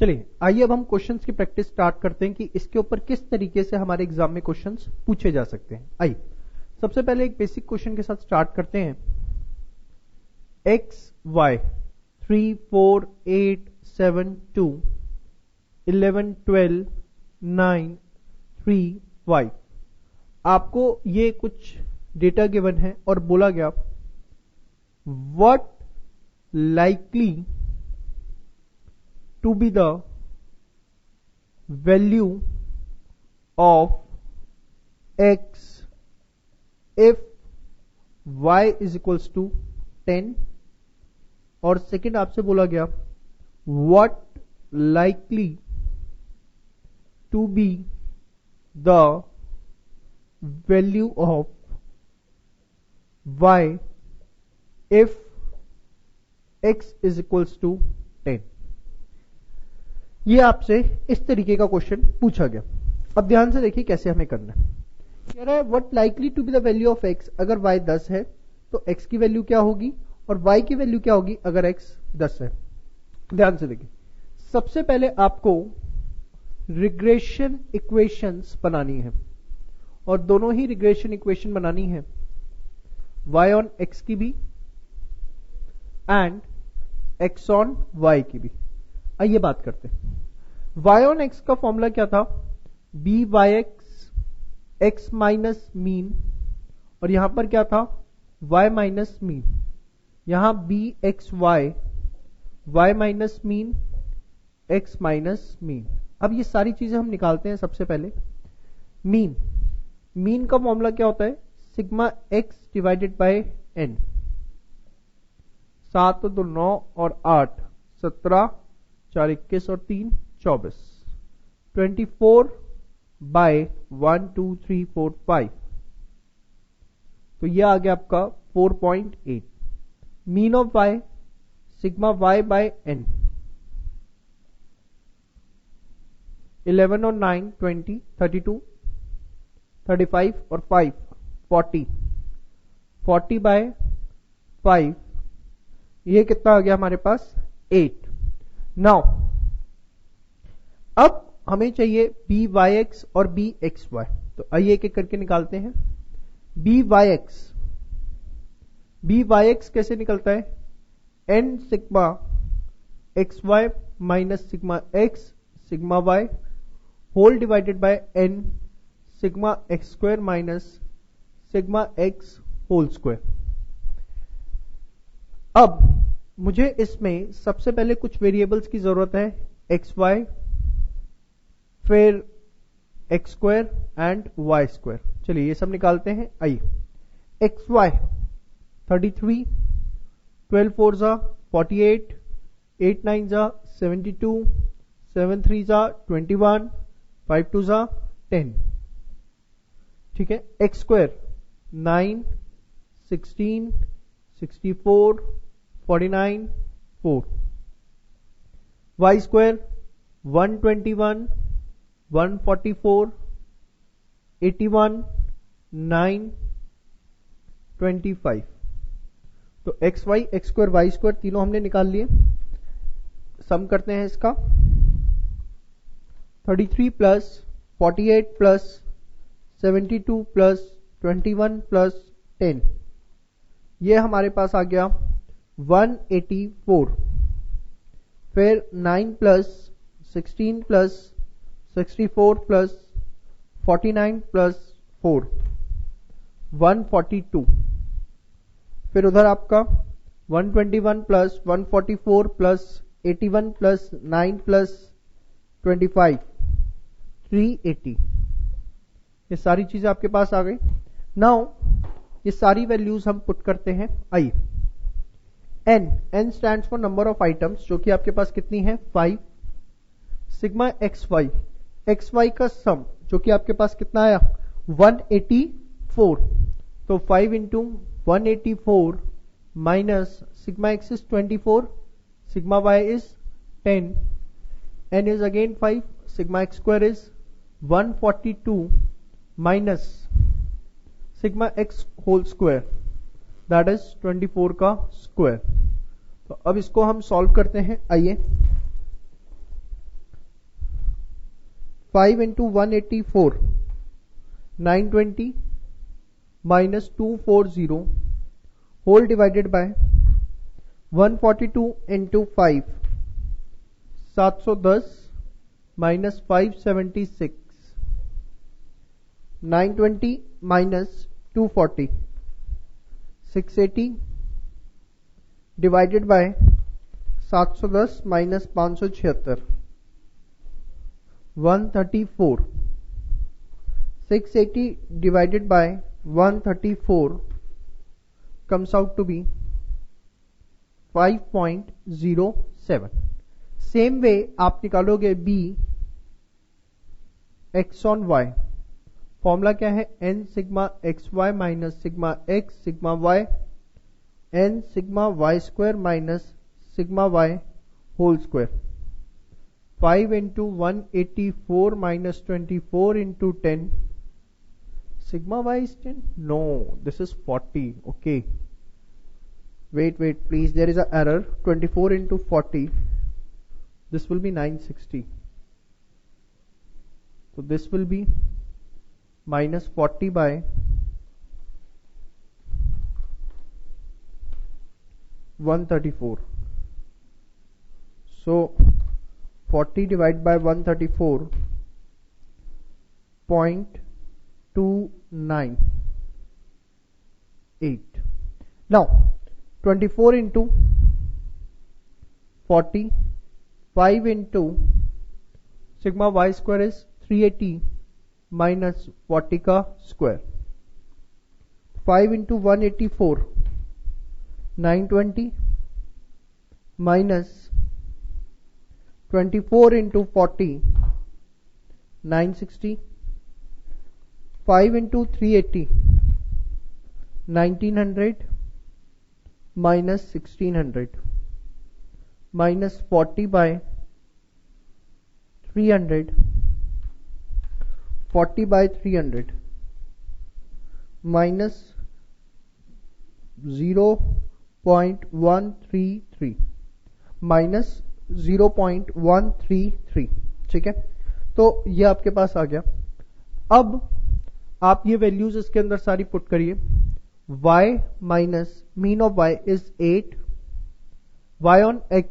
चलिए आइए अब हम क्वेश्चंस की प्रैक्टिस स्टार्ट करते हैं कि इसके ऊपर किस तरीके से हमारे एग्जाम में क्वेश्चंस पूछे जा सकते हैं। आइए सबसे पहले एक बेसिक क्वेश्चन के साथ स्टार्ट करते हैं। X y 3 4 8 7 2 11 12 9 3 5। आपको ये कुछ डेटा गिवन है और बोला गया what likely to be the value of x if y is equals to 10। और सेकेंड आपसे बोला गया what likely to be the value of y if x is equals to 10। ये आपसे इस तरीके का क्वेश्चन पूछा गया। अब ध्यान से देखिए कैसे हमें करना है। कह रहा है what likely to be the value of x, अगर y 10 है तो x की वैल्यू क्या होगी और y की वैल्यू क्या होगी अगर x 10 है। ध्यान से देखिए, सबसे पहले आपको रिग्रेशन इक्वेशंस बनानी है और दोनों ही रिग्रेशन इक्वेशन बनानी है y ऑन x की भी एंड x ऑन y की भी। आइए बात करते हैं। y ऑन x का फॉर्मूला क्या था, b y x x minus mean, और यहां पर क्या था y माइनस मीन, यहां b x y minus mean x minus mean. अब ये सारी चीजें हम निकालते हैं। सबसे पहले मीन का फॉर्मूला क्या होता है, sigma x divided by N. 7 2 9 और 8 17, 4 21 और 3 24, 24 बाय 1 2 3 4 5। तो यह आ गया आपका 4.8। Mean of y sigma y by n, 11 और 9 20, 32, 35 और 5 40, 40 बाय 5, ये कितना आ गया हमारे पास 8। नाउ अब हमें चाहिए बी वाई एक्स और बी एक्स वाई। तो आइए एक एक करके निकालते हैं। बी वाई एक्स कैसे निकलता है, N sigma x y minus sigma x sigma y whole divided by N sigma x square minus sigma x whole square. अब मुझे इसमें सबसे पहले कुछ वेरिएबल्स की जरूरत है, एक्स वाई, फिर x square and y square. चलिए ये सब निकालते हैं। आइए एक्स वाई 33, 12 4 जा 48, 8 9 जा 72, 7 3 जा 21, 5 2 जा 10। ठीक है। X square 9, 16, 64, 49 4। Y square 121, 144, 81, 9, 25। तो x y x square y square तीनों हमने निकाल लिए। सम करते हैं इसका। 33 प्लस 48 प्लस 72 प्लस 21 प्लस 10, ये हमारे पास आ गया 184। फिर 9 प्लस 16 प्लस 64 प्लस 49 प्लस 4 142। फिर उधर आपका 121 प्लस 144 प्लस 81 प्लस 9 प्लस 25 380। ये सारी चीजें आपके पास आ गई। नाउ ये सारी वैल्यूज हम पुट करते हैं। आइए n stands for number of items, जो कि आपके पास कितनी है 5। सिग्मा एक्स वाई का सम जो कि आपके पास कितना आया 184। तो 5 into 184 minus sigma x is 24, sigma y is 10, n is again 5, sigma x square is 142 minus sigma x whole square, that is 24 का स्क्वायर। तो अब इसको हम सॉल्व करते हैं। आइए 5 into 184 920 minus 240 whole divided by 142 into 5 710 minus 576 920 minus 240 680 divided by 710 minus 576 134 680 divided by 134 comes out to be 5.07. Same way आप निकालोगे b x on y. Formula क्या है? n sigma x y minus sigma x sigma y n sigma y square minus sigma y whole square. 5 into 184 minus 24 into 10. Sigma y is 10? No, this is 40. Okay. Wait, please. There is an error. 24 into 40. This will be 960. So this will be minus 40 by 134. So 40 divided by 134 0.298. Now 24 into 40, 5 into sigma y square is 380 minus 40 का square. 5 into 184 920 minus 24 into 40 960. 5 into 380 1900 minus 1600 minus 40 by 300. 40 by 300 minus 0.133 minus 0.133. ठीक है, तो ये आपके पास आ गया. अब आप ये वैल्यूज इसके अंदर सारी पुट करिए. y minus mean of y is 8, y on x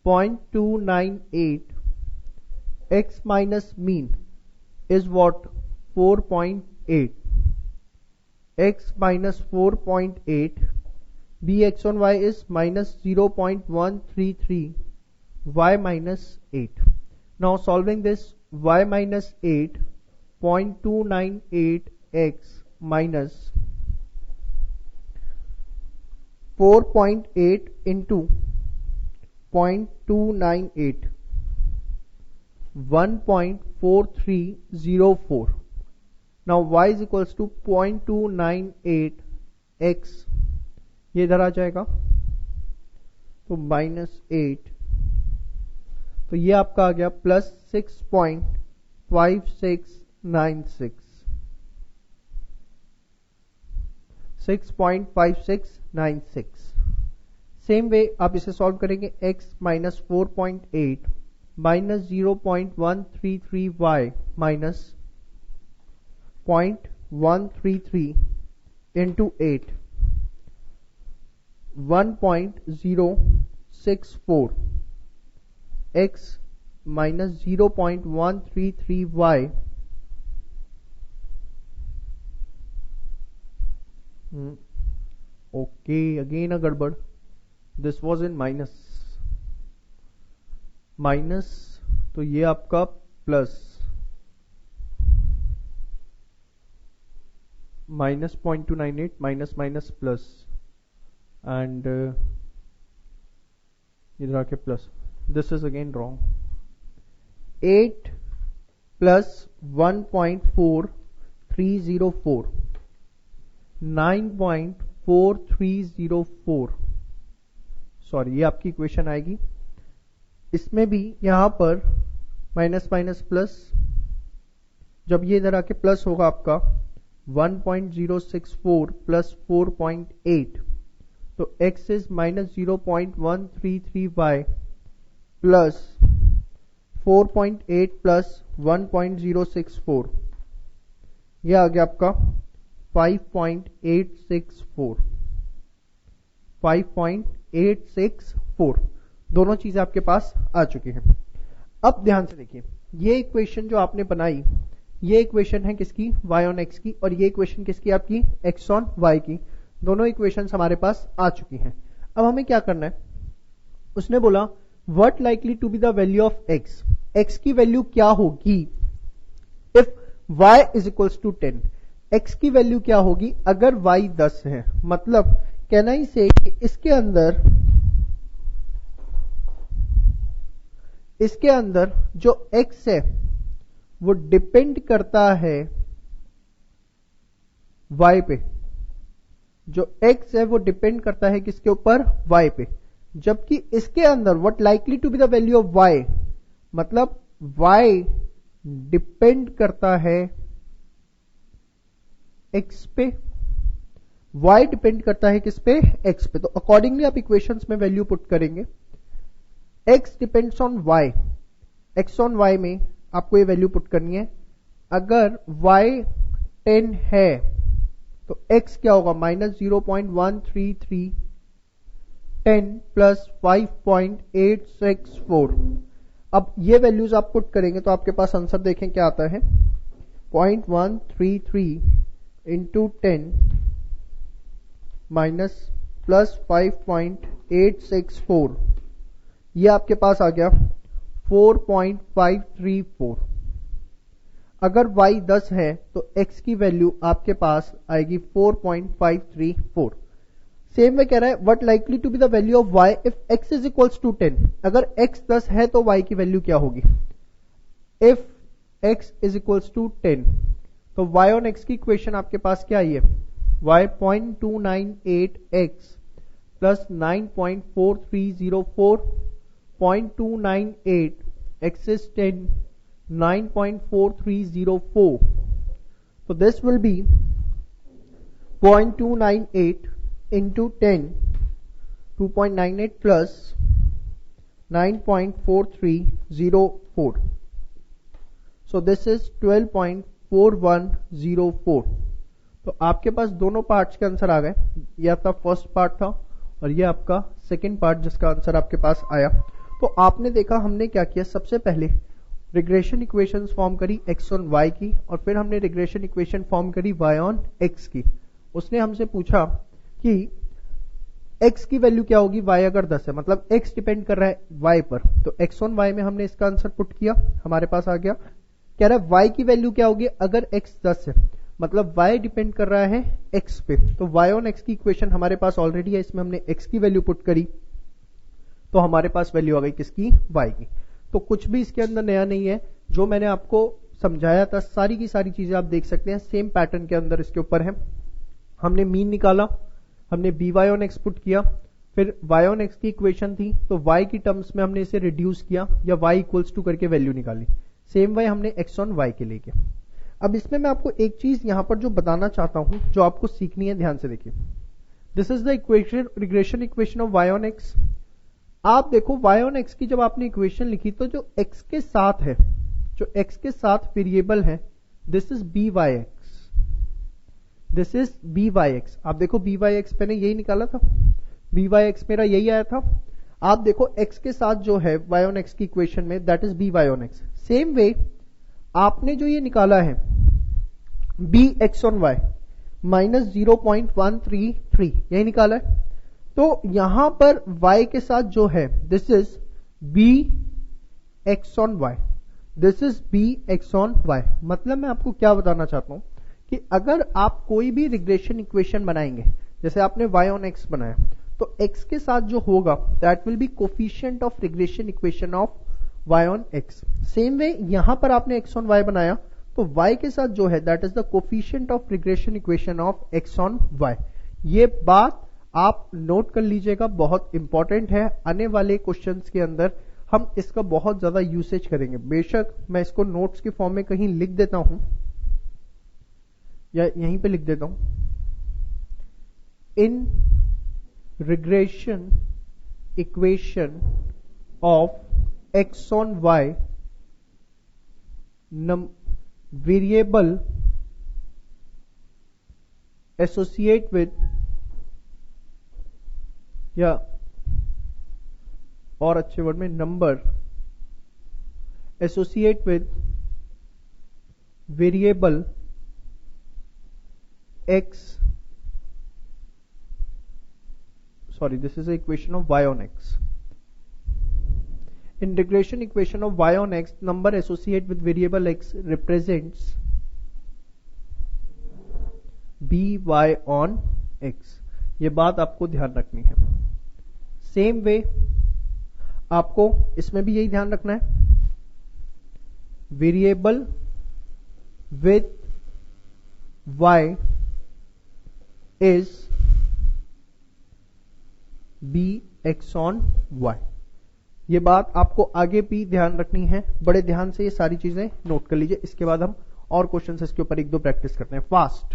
0.298, x minus mean is what? 4.8. x minus 4.8, bx on y is minus 0.133, y minus 8. Now solving this, y minus 8, 0.298x minus 4.8 into 0.298, 1.4304. Now y is equals to 0.298x, ये इधर आ जाएगा तो minus 8, तो ये आपका आ गया plus 6.5696. Same way आप इसे सॉल्व करेंगे. x minus 4.8 minus 0.133y minus 0.133 into 8, 1.064. x minus 0.133y okay, again a गड़बड़. This was in minus, तो ये आपका plus minus 0.298 minus minus plus and इधर आके plus. This is again wrong. 8 plus 1.4304, 9.4304. Sorry, ये आपकी इक्वेशन आएगी. इसमें भी यहां पर माइनस माइनस प्लस, जब ये इधर आके प्लस होगा आपका 1.064 प्लस 4.8, तो x is minus 0.133y plus 4.8 plus 1.064, यह आ गया आपका 5.864। 5.864 दोनों चीजें आपके पास आ चुकी हैं। अब ध्यान से देखिए, ये इक्वेशन जो आपने बनाई, ये इक्वेशन है किसकी, y ऑन x की, और ये इक्वेशन किसकी, आपकी x ऑन y की। दोनों इक्वेशंस हमारे पास आ चुकी हैं। अब हमें क्या करना है, उसने बोला what likely to be the value of x, x की वैल्यू क्या होगी if y is equals to 10। x की वैल्यू क्या होगी अगर y 10 है, मतलब कहना ही से कि इसके अंदर जो x है वो डिपेंड करता है y पे, जो x है वो डिपेंड करता है किसके ऊपर, y पे। जबकि इसके अंदर what likely to be the value of y, मतलब y डिपेंड करता है x पे, y डिपेंड करता है किस पे, x पे। तो अकॉर्डिंगली आप इक्वेशंस में वैल्यू पुट करेंगे, x depends on y, x on y में आपको ये वैल्यू पुट करनी है। अगर y 10 है तो x क्या होगा, -0.133 10 प्लस 5.864। अब ये वैल्यूज आप पुट करेंगे तो आपके पास आंसर देखें क्या आता है, 0.133 इंटू 10 माइनस प्लस 5.864, ये आपके पास आ गया 4.534। अगर y 10 है तो x की वैल्यू आपके पास आएगी 4.534। सेम वे कह रहा है what likely to be the value of y if x is equals to 10। अगर x 10 है तो y की वैल्यू क्या होगी, if x is equals to 10, तो y ऑन x की इक्वेशन आपके पास क्या आई है, y 0.298x plus 9.4304, 0.298 x is 10, 9.4304. So this will be 0.298 into 10, 2.98 plus 9.4304. So this is 12.4104. तो आपके पास दोनों पार्ट्स के आंसर आ गए। ये आपका फर्स्ट पार्ट था और ये आपका सेकंड पार्ट जिसका आंसर आपके पास आया। तो आपने देखा हमने क्या किया, सबसे पहले रिग्रेशन इक्वेशंस फॉर्म करी x ऑन y की, और फिर हमने रिग्रेशन इक्वेशन फॉर्म करी y ऑन x की। उसने हमसे पूछा कि x की वैल्यू क्या होगी y अगर 10 है, मतलब x डिपेंड कर रहा है y पर, तो x ऑन y में हमने इसका आंसर पुट किया, हमारे पास आ गया। कह रहा है y की वैल्यू क्या होगी अगर x 10 है, मतलब y डिपेंड कर रहा है x पे, तो y ऑन x की इक्वेशन हमारे पास ऑलरेडी है, इसमें हमने x की वैल्यू पुट करी तो हमारे पास वैल्यू आ गई किसकी, y की। तो कुछ भी इसके अंदर नया नहीं है, जो मैंने आपको समझाया था सारी की सारी चीजें आप देख सकते हैं, सेम पैटर्न के अंदर इसके ऊपर है। हमने मीन निकाला, हमने by ऑन x पुट किया, फिर y ऑन x की इक्वेशन थी तो y की टर्म्स में हमने इसे रिड्यूस किया या y इक्वल्स टू करके वैल्यू निकाली। सेम वे हमने x ऑन y के लिए किया। अब इसमें मैं आपको एक चीज यहां पर जो बताना चाहता हूं, जो आपको सीखनी है, ध्यान से देखिए। This is the equation, regression equation of y on x। आप देखो y ऑन x की जब आपने इक्वेशन लिखी तो जो x के साथ है, जो x के साथ वेरिएबल है, this is by(x), this is by(x). आप देखो by(x) मैंने यही निकाला था, by(x) मेरा यही आया था। आप देखो x के साथ जो है y ऑन x की इक्वेशन में, that is by on x। Same way आपने जो ये निकाला है bx ऑन y माइनस 0.133, यही निकाला है। तो यहां पर y के साथ जो है this is bx on y, this is bx on y। मतलब मैं आपको क्या बताना चाहता हूं कि अगर आप कोई भी रिग्रेशन इक्वेशन बनाएंगे, जैसे आपने y ऑन x बनाया, तो x के साथ जो होगा that will be coefficient of regression equation of y on x। Same way यहां पर आपने x ऑन y बनाया तो y के साथ जो है that is the coefficient of regression equation of x on y। ये बात आप नोट कर लीजिएगा, बहुत इंपॉर्टेंट है। आने वाले क्वेश्चंस के अंदर हम इसका बहुत ज्यादा यूसेज करेंगे। बेशक मैं इसको नोट्स के फॉर्म में कहीं लिख देता हूं या यहीं पे लिख देता हूं, इन regression equation of x on y variable associate with, या और अच्छे वर्ड में number associate with variable x, sorry, this is the equation of y on x. Integration equation of y on x, number associated with variable x represents by on x. ये बात आपको ध्यान रखनी है. सेम वे आपको इसमें भी यही ध्यान रखना है. Variable with y is bx on y. ये बात आपको आगे भी ध्यान रखनी है. बड़े ध्यान से ये सारी चीजें नोट कर लीजिए. इसके बाद हम और क्वेश्चन इसके ऊपर एक दो प्रैक्टिस करते हैं फास्ट.